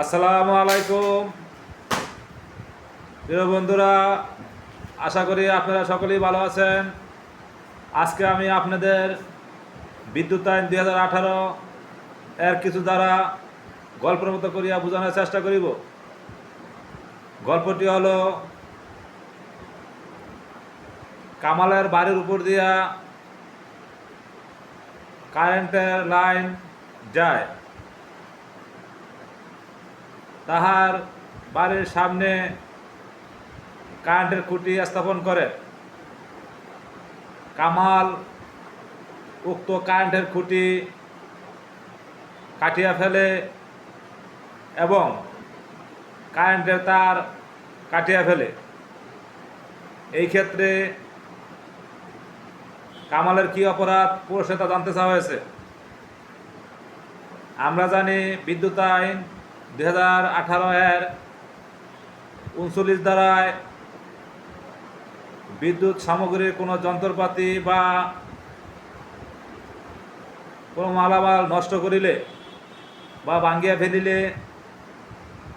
আসসালামু আলাইকুম প্রিয় বন্ধুরা, আশা করি আপনারা সকলেই ভালো আছেন। আজকে আমি আপনাদের বিদ্যুৎ আইন 2018 এর কিছু দ্বারা গল্পের মতো করিয়া বোঝানোর চেষ্টা করিব। গল্পটি হলো কামালের বাড়ির উপর দিয়া কারেন্টের লাইন যায়। তাহার বাড়ির সামনে কারেন্টের খুঁটি স্থাপন করে। কামাল উক্ত কারেন্টের খুঁটি কাটিয়া ফেলে এবং কারেন্টের তার কাটিয়া ফেলে। এই ক্ষেত্রে কামালের কি অপরাধ পুরুষে তা জানতে চাওয়া হয়েছে। আমরা জানি বিদ্যুৎ আইন 2018 এর 39 ধারায় বিদ্যুৎ সামগ্রীর কোনো যন্ত্রপাতি বা কোনো মালামাল নষ্ট করিলে বা ভাঙ্গিয়া ফেলিলে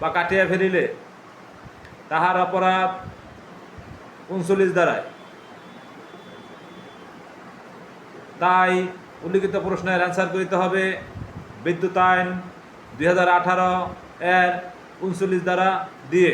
বা কাটিয়া ফেলিলে তাহার অপরাধ 39 ধারায়। তাই উল্লিখিত প্রশ্নের অ্যান্সার করিতে হবে বিদ্যুৎ আইন 2018 এর 39 ধারা দিয়ে।